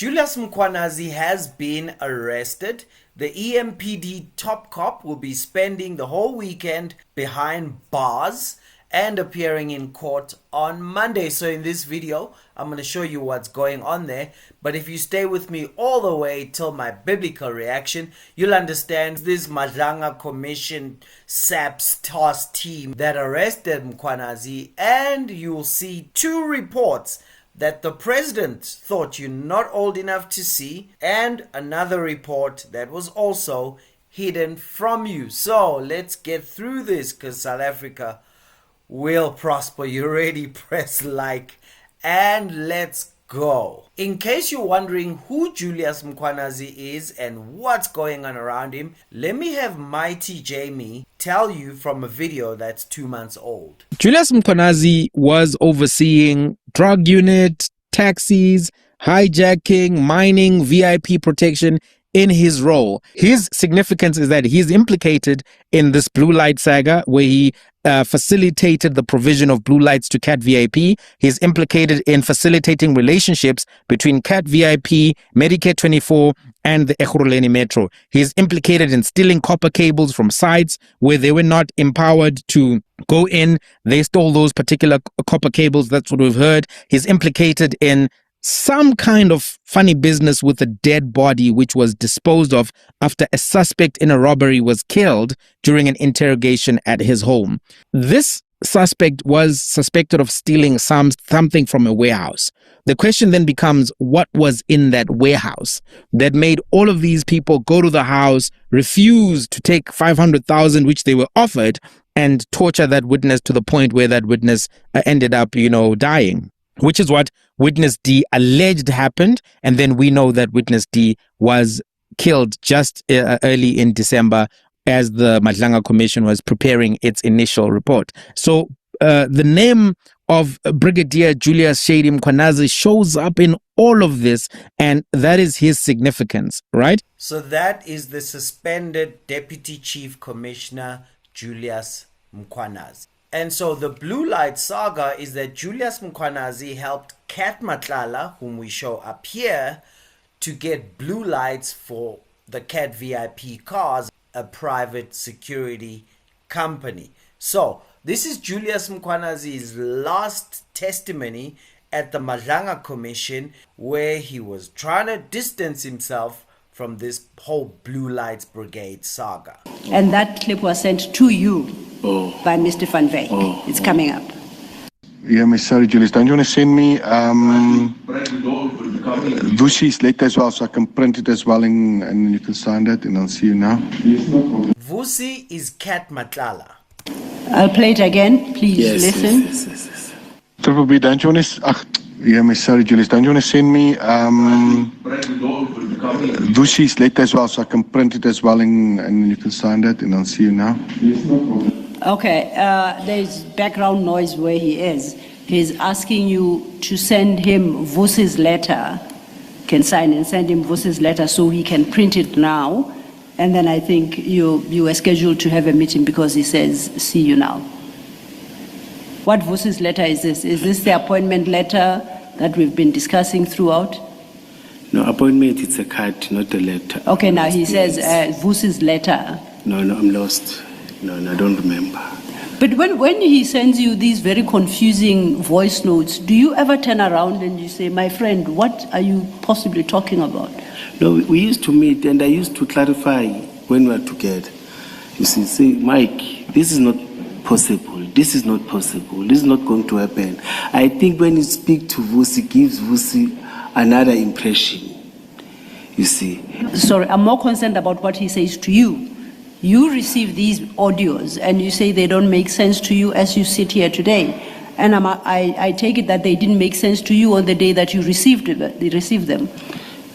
Julius Mkhwanazi has been arrested. The EMPD top cop will be spending the whole weekend behind bars and appearing in court on Monday. So in this video, I'm going to show you what's going on there. But if you stay with me all the way till my biblical reaction, you'll understand this Madlanga Commission SAPS task team that arrested Mkhwanazi, and you'll see two reports that the president thought you're not old enough to see, and another report that was also hidden from you. So let's get through this, because South Africa will prosper. You already press like, and let's go. In case you're wondering who Julius Mkhwanazi is and what's going on around him, let me have Mighty Jamie tell you from a video that's 2 months old. Julius Mkhwanazi was overseeing drug unit, taxis, hijacking, mining, VIP protection in his role. His significance is that he's implicated in this blue light saga where he facilitated the provision of blue lights to Cat VIP. He's implicated in facilitating relationships between Cat VIP, Medicare 24, and the Ekurhuleni Metro. He's implicated in stealing copper cables from sites where they were not empowered to go in. They stole those particular copper cables. That's what we've heard. He's implicated in some kind of funny business with a dead body which was disposed of after a suspect in a robbery was killed during an interrogation at his home. This suspect was suspected of stealing something from a warehouse. The question then becomes, what was in that warehouse that made all of these people go to the house, refuse to take 500,000 which they were offered, and torture that witness to the point where that witness ended up, dying? Which is what Witness D alleged happened. And then we know that Witness D was killed just early in December as the Madlanga Commission was preparing its initial report. So the name of Brigadier Julius Shady Mkhwanazi shows up in all of this, and that is his significance, right? So that is the suspended Deputy Chief Commissioner Julius Mkhwanazi. And so the blue light saga is that Julius Mkhwanazi helped Cat Phala, whom we show up here, to get blue lights for the Cat VIP cars, a private security company. So this is Julius Mkhwanazi's last testimony at the Madlanga Commission, where he was trying to distance himself from this whole Blue Lights Brigade saga. And that clip was sent to you by Mr. Van Wyk. It's coming up. Yeah, Miss sorry, Julius, don't you want to send me Vusi's letter as well, so I can print it as well, and you can sign that, and I'll see you now. Vusi is Cat Phala. I'll play it again. Please listen. Yes. Triple B, don't you want to... Yeah, Miss sorry, Julius, don't you want to send me Vusi's letter as well, so I can print it as well, and you can sign that, and I'll see you now. Okay, there's background noise where he is. He's asking you to send him Vusi's letter, can sign and send him Vusi's letter so he can print it now. And then I think you are scheduled to have a meeting because he says, see you now. What Vusi's letter is this? Is this the appointment letter that we've been discussing throughout? No, appointment, it's a card, not a letter. Okay, now he says Vusi's letter. No, I'm lost. No, I don't remember. But when he sends you these very confusing voice notes, do you ever turn around and you say, my friend, what are you possibly talking about? No, we used to meet and I used to clarify when we were together. You see, say, Mike, this is not possible. This is not possible. This is not going to happen. I think when you speak to Vusi, gives Vusi another impression. You see. Sorry, I'm more concerned about what he says to you. You receive these audios and you say they don't make sense to you as you sit here today. And I take it that they didn't make sense to you on the day that you received them.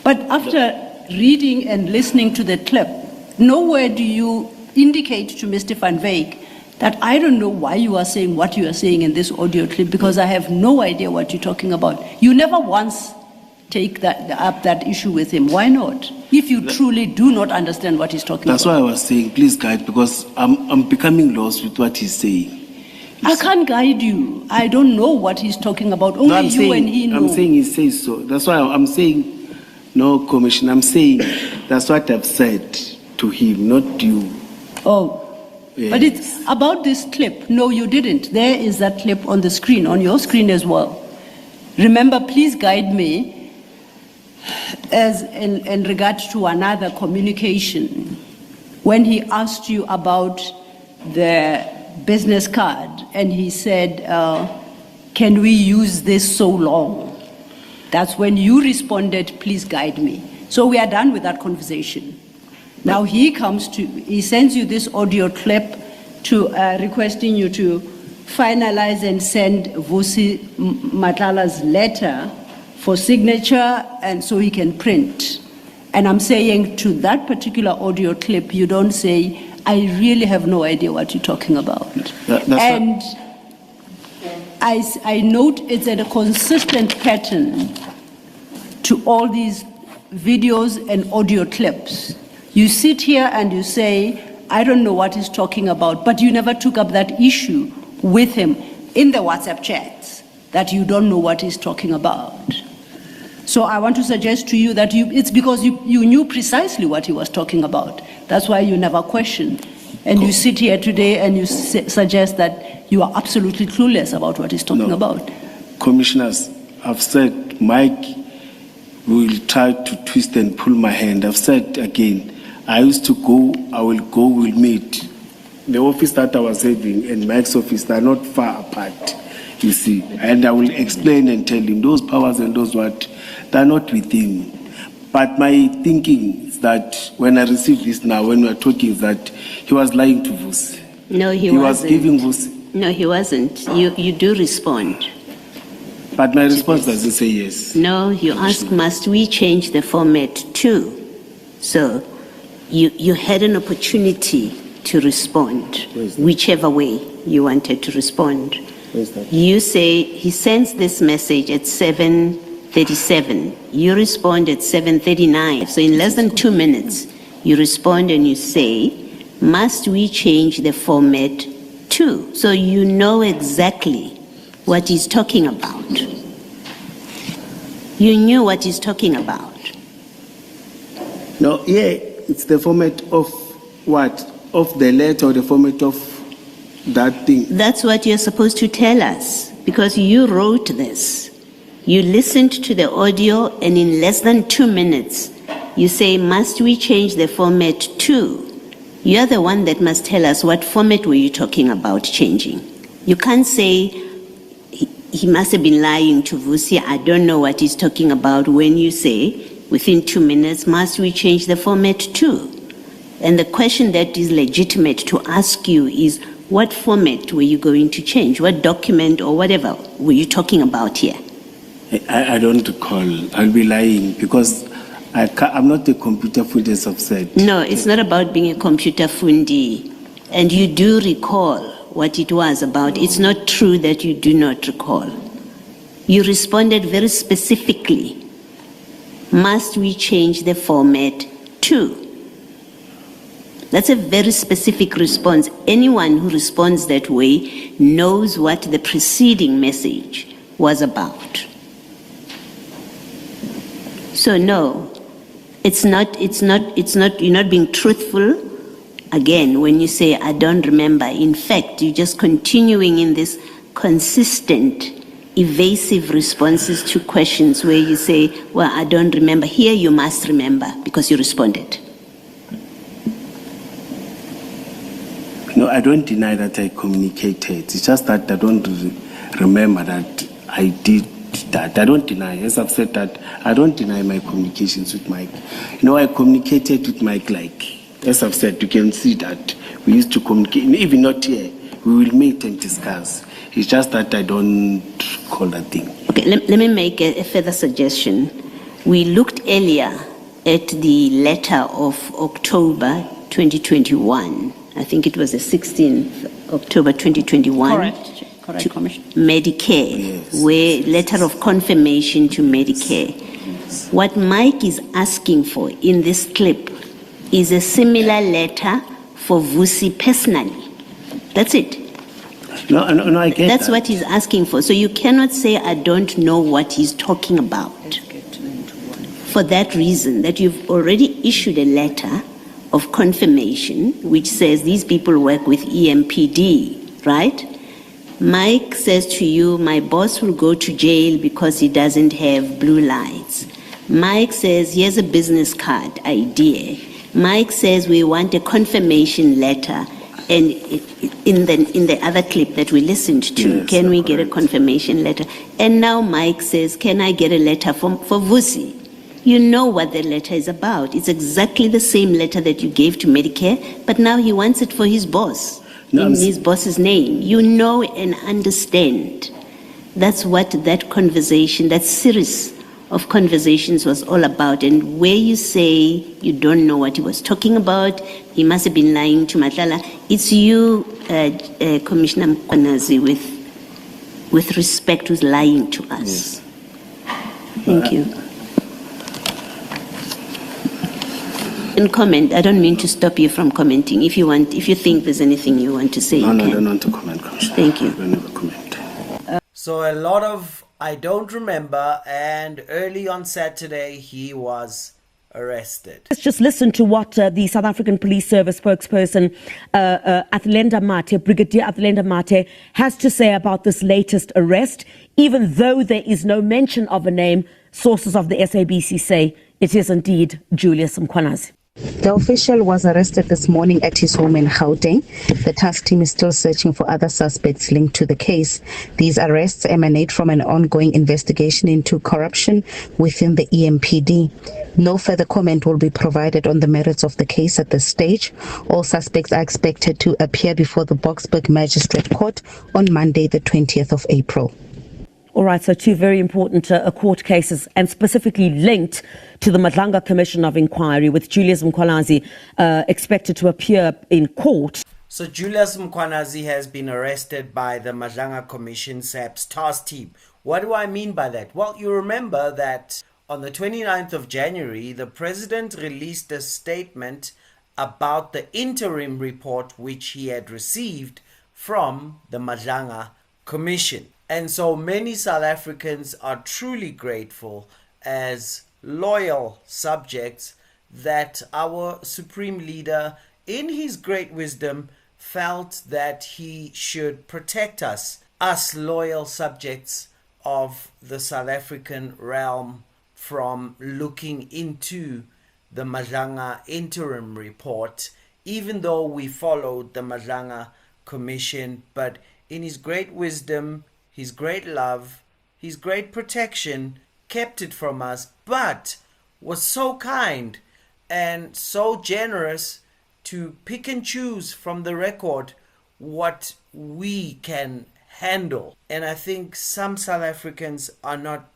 But after reading and listening to the clip, nowhere do you indicate to Mr. Van Wyk that I don't know why you are saying what you are saying in this audio clip, because I have no idea what you're talking about. You never once take up that issue with him. Why not? If you truly do not understand what he's talking about. That's why I was saying, please guide, because I'm becoming lost with what he's saying. I can't guide you. I don't know what he's talking about. Only you and he know. I'm saying he says so. That's why I'm saying No, Commissioner, I'm saying that's what I've said to him, not you. Oh. Yes. But it's about this clip. No, you didn't. There is that clip on the screen, on your screen as well. Remember, please guide me as in regard to another communication. When he asked you about the business card and he said, can we use this so long? That's when you responded, please guide me. So we are done with that conversation. Now he sends you this audio clip to requesting you to finalize and send Vusi Matlala's letter for signature and so he can print. And I'm saying to that particular audio clip, you don't say, I really have no idea what you're talking about. And I note it's a consistent pattern to all these videos and audio clips. You sit here and you say, I don't know what he's talking about, but you never took up that issue with him in the WhatsApp chats that you don't know what he's talking about. So I want to suggest to you that it's because you knew precisely what he was talking about. That's why you never questioned. And you sit here today and you suggest that you are absolutely clueless about what he's talking about. Commissioners, I've said Mike will try to twist and pull my hand. I've said again, I used to go, I will go, we'll meet. The office that I was having and Mike's office, they're not far apart, you see. And I will explain and tell him those powers and those what, they're not with him. But my thinking is that when I received this now, when we're talking, is that he was lying to Vusi. No, he wasn't. He was giving Vusi. No, he wasn't. You do respond. But my response doesn't say yes. No, you ask, must we change the format too? So you had an opportunity to respond, whichever way you wanted to respond. You say, he sends this message at 7:37. You respond at 7:39. So in less than 2 minutes, you respond and you say, must we change the format too? So you know exactly what he's talking about. You knew what he's talking about. No, yeah, it's the format of what? Of the letter or the format of that thing? That's what you're supposed to tell us, because you wrote this. You listened to the audio, and in less than 2 minutes, you say, must we change the format too? You're the one that must tell us what format were you talking about changing. You can't say, he must have been lying to Vusi, I don't know what he's talking about, when you say, within 2 minutes, must we change the format too? And the question that is legitimate to ask you is, what format were you going to change? What document or whatever were you talking about here? I don't recall. I'll be lying because I'm not a computer fundi, as I've said. No, it's not about being a computer fundi. And you do recall what it was about. It's not true that you do not recall. You responded very specifically. Must we change the format too? That's a very specific response. Anyone who responds that way knows what the preceding message was about. So no, you're not being truthful. Again, when you say, I don't remember, in fact, you're just continuing in this consistent, evasive responses to questions where you say, well, I don't remember. Here you must remember because you responded. No, I don't deny that I communicated. It's just that I don't remember that I did that. I don't deny, as I've said that, I don't deny my communications with Mike. You know, I communicated with Mike like, as I've said, you can see that we used to communicate, even not here, we will meet and discuss. It's just that I don't call that thing. Okay, let me make a further suggestion. We looked earlier at the letter of October 2021. I think it was the 16th October 2021. Correct, Commissioner. Medicare, yes. Where letter of confirmation to Medicare. Yes. What Mike is asking for in this clip is a similar letter for Vusi personally. That's it. No, I get That's that. what he's asking for. So you cannot say, I don't know what he's talking about. for that reason, that you've already issued a letter of confirmation which says these people work with EMPD, right? Mike says to you, my boss will go to jail because he doesn't have blue lights. Mike says, here's a business card idea. Mike says, we want a confirmation letter. And in the other clip that we listened to, yes, can we get a confirmation letter? And now Mike says, can I get a letter for Vusi? You know what the letter is about. It's exactly the same letter that you gave to Medicare, but now he wants it for his boss, in his boss's name. You know and understand. That's what that conversation, that series of conversations was all about. And where you say you don't know what he was talking about, he must have been lying to Matala. It's you, Commissioner Mkhwanazi, with respect, who's lying to us. Yes. Thank you. And comment. I don't mean to stop you from commenting. If you think there's anything you want to say, no, I don't want to comment, Commissioner. Thank you. I will never comment. So a lot of I don't remember, and early on Saturday he was arrested. Let's just listen to what the South African Police Service spokesperson, Brigadier Athlenda Mate, has to say about this latest arrest. Even though there is no mention of a name, sources of the SABC say it is indeed Julius Mkhwanazi. The official was arrested this morning at his home in Gauteng. The task team is still searching for other suspects linked to the case. These arrests emanate from an ongoing investigation into corruption within the EMPD. No further comment will be provided on the merits of the case at this stage. All suspects are expected to appear before the Boksburg Magistrate Court on Monday, the 20th of April. All right, so two very important court cases, and specifically linked to the Madlanga Commission of Inquiry, with Julius Mkhwanazi expected to appear in court. So Julius Mkhwanazi has been arrested by the Madlanga Commission SAPS task team. What do I mean by that? Well, you remember that on the 29th of January, the president released a statement about the interim report which he had received from the Madlanga Commission. And so many South Africans are truly grateful as loyal subjects that our Supreme Leader, in his great wisdom, felt that he should protect us loyal subjects of the South African realm, from looking into the Madlanga interim report, even though we followed the Madlanga Commission. But in his great wisdom, his great love, his great protection, kept it from us, but was so kind and so generous to pick and choose from the record what we can handle. And I think some South Africans are not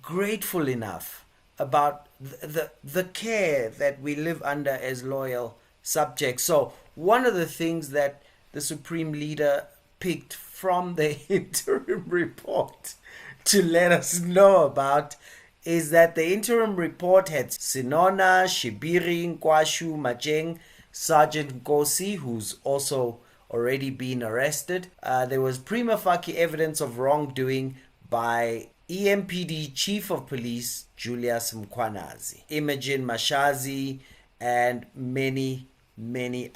grateful enough about the care that we live under as loyal subjects. So one of the things that the Supreme Leader picked from the interim report to let us know about is that the interim report had Sinona, Shibiri, Nkwashu, Majeng, Sergeant Nkosi, who's also already been arrested. There was prima facie evidence of wrongdoing by EMPD Chief of Police Julius Mkhwanazi, Imogen Mashazi, and many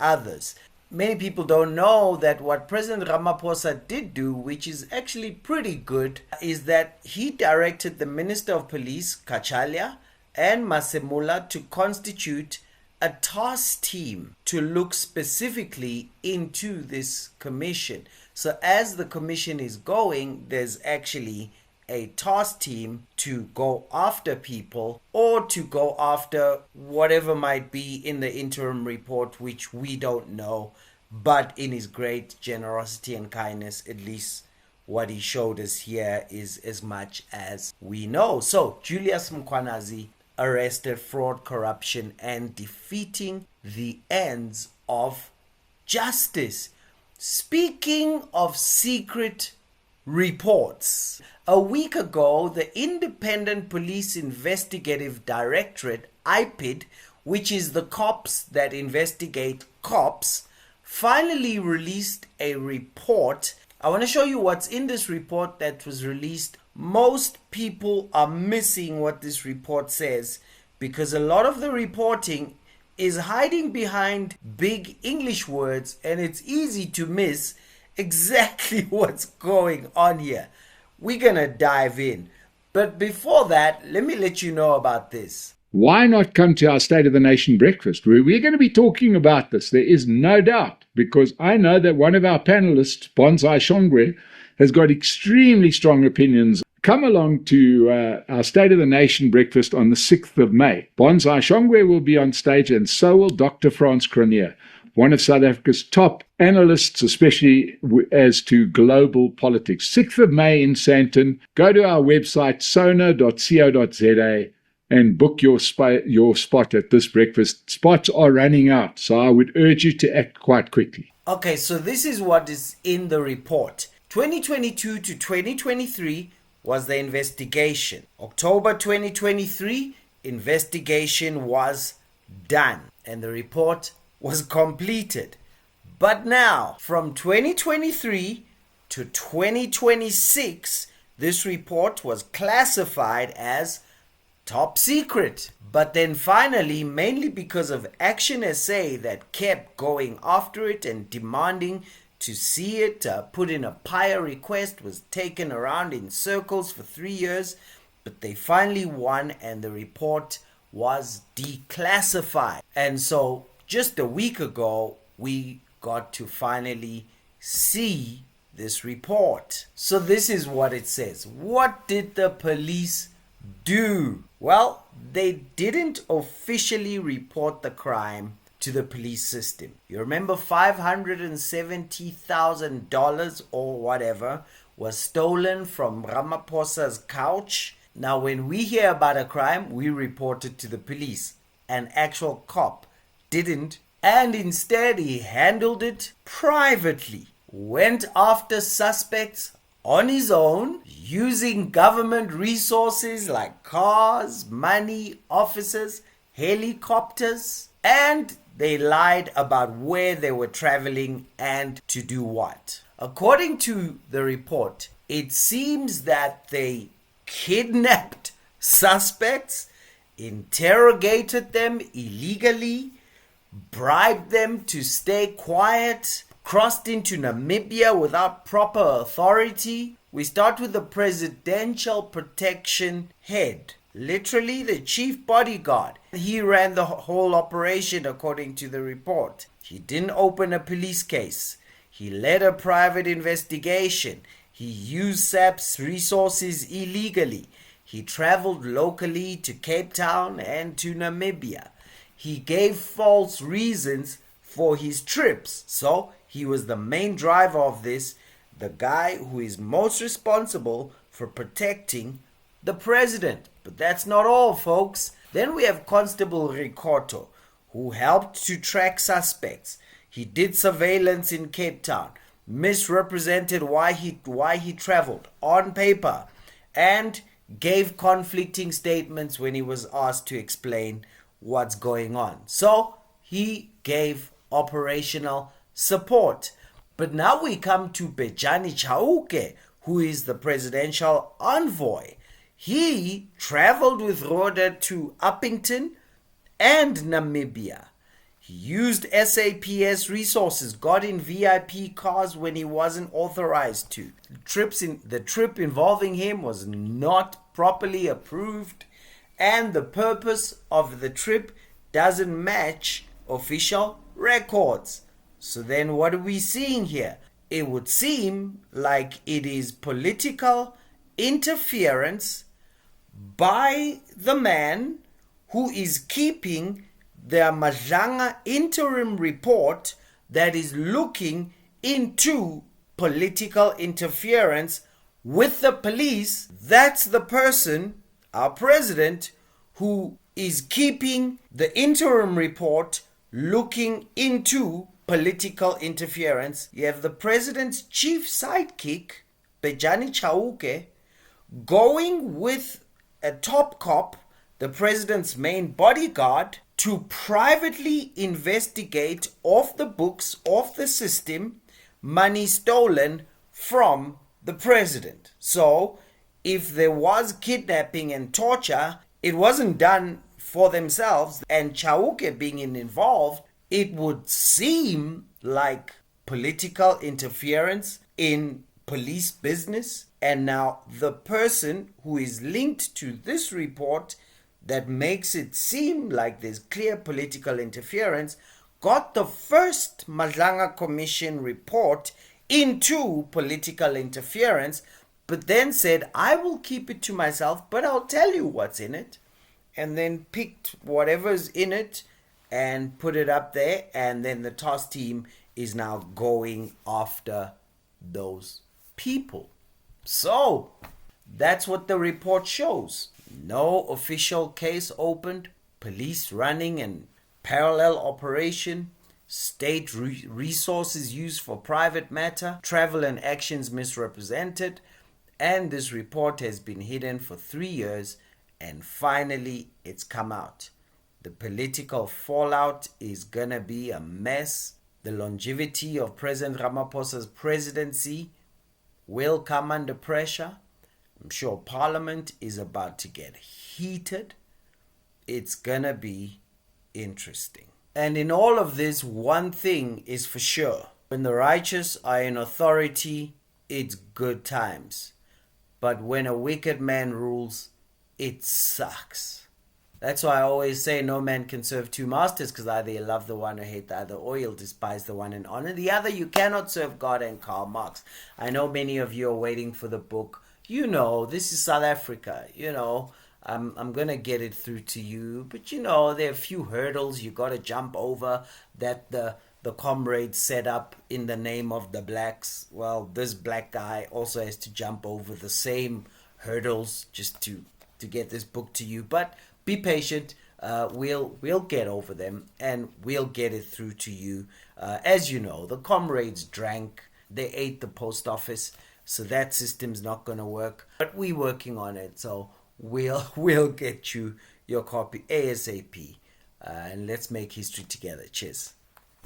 others. Many people don't know that what President Ramaphosa did do, which is actually pretty good, is that he directed the Minister of Police, Kachalia, and Masemula to constitute a task team to look specifically into this commission. So as the commission is going, there's actually a task team to go after people, or to go after whatever might be in the interim report, which we don't know. But in his great generosity and kindness, at least what he showed us here is as much as we know. So Julius Mkhwanazi arrested, fraud, corruption, and defeating the ends of justice. Speaking of secret reports, a week ago, the Independent Police Investigative Directorate, IPID, which is the cops that investigate cops, finally released a report. I want to show you what's in this report that was released most people are missing what this report says because a lot of the reporting is hiding behind big English words and it's easy to miss exactly what's going on here. We're gonna dive in. But before that, let me let you know about this. Why not come to our State of the Nation breakfast? We're going to be talking about this. There is no doubt, because I know that one of our panelists, Bonsai Shongwe, has got extremely strong opinions. Come along to our State of the Nation breakfast on the 6th of May. Bonsai Shongwe will be on stage, and so will Dr. Frans Cronje, one of South Africa's top analysts, especially as to global politics. 6th of May in Sandton. Go to our website, sona.co.za, and book your spot at this breakfast. Spots are running out, so I would urge you to act quite quickly. Okay, so this is what is in the report. 2022 to 2023 was the investigation. October 2023, investigation was done and the report was completed. But now, from 2023 to 2026, this report was classified as top secret. But then finally, mainly because of Action SA that kept going after it and demanding to see it put in a PIA request, was taken around in circles for 3 years, but they finally won and the report was declassified. And so just a week ago, we got to finally see this report. So this is what it says. What did the police do? Well, they didn't officially report the crime to the police system. You remember $570,000 or whatever was stolen from Ramaphosa's couch. Now, when we hear about a crime, we report it to the police. An actual cop didn't, and instead he handled it privately. Went after suspects on his own, using government resources like cars, money, officers, helicopters, and they lied about where they were traveling and to do what. According to the report, it seems that they kidnapped suspects, interrogated them illegally, bribed them to stay quiet, crossed into Namibia without proper authority. We start with the presidential protection head, literally the chief bodyguard. He ran the whole operation according to the report. He didn't open a police case. He led a private investigation. He used SAPS resources illegally. He traveled locally to Cape Town and to Namibia. He gave false reasons for his trips. So he was the main driver of this, the guy who is most responsible for protecting the president. But that's not all, folks. Then we have Constable Ricoto, who helped to track suspects. He did surveillance in Cape Town, misrepresented why he traveled on paper, and gave conflicting statements when he was asked to explain what's going on. So he gave operational support. But now we come to Bejani Chauke, who is the presidential envoy. He traveled with Rhoda to Uppington and Namibia. He used SAPS resources, got in VIP cars when he wasn't authorized to. The trip involving him was not properly approved, and the purpose of the trip doesn't match official records. So then what are we seeing here? It would seem like it is political interference by the man who is keeping the Madlanga interim report that is looking into political interference with the police. That's the person, our president, who is keeping the interim report looking into political interference. You have the president's chief sidekick, Bejani Chauke, going with a top cop, the president's main bodyguard, to privately investigate off the books, off the system, money stolen from the president. So if there was kidnapping and torture, it wasn't done for themselves. And Chauke being involved, it would seem like political interference in police business. And now the person who is linked to this report that makes it seem like there's clear political interference got the first Madlanga Commission report into political interference, but then said, I will keep it to myself, but I'll tell you what's in it. And then picked whatever's in it and put it up there. And then the task team is now going after those people. So that's what the report shows. No official case opened, police running and parallel operation, state resources used for private matter, travel and actions misrepresented, and this report has been hidden for 3 years, and finally it's come out. The political fallout is gonna be a mess. The longevity of President Ramaphosa's presidency will come under pressure. I'm sure Parliament is about to get heated. It's gonna be interesting. And in all of this, one thing is for sure. When the righteous are in authority, it's good times. But when a wicked man rules, it sucks. That's why I always say no man can serve two masters, because either you love the one or hate the other, or you'll despise the one and honor the other. You cannot serve God and Karl Marx. I know many of you are waiting for the book. You know, this is South Africa. You know, I'm going to get it through to you. But, you know, there are a few hurdles you got to jump over that the comrades set up in the name of the blacks. Well, this black guy also has to jump over the same hurdles just to get this book to you. But be patient. We'll get over them and we'll get it through to you. As you know, the comrades drank. They ate the post office. So that system's not going to work. But we're working on it. So we'll get you your copy ASAP. And let's make history together. Cheers.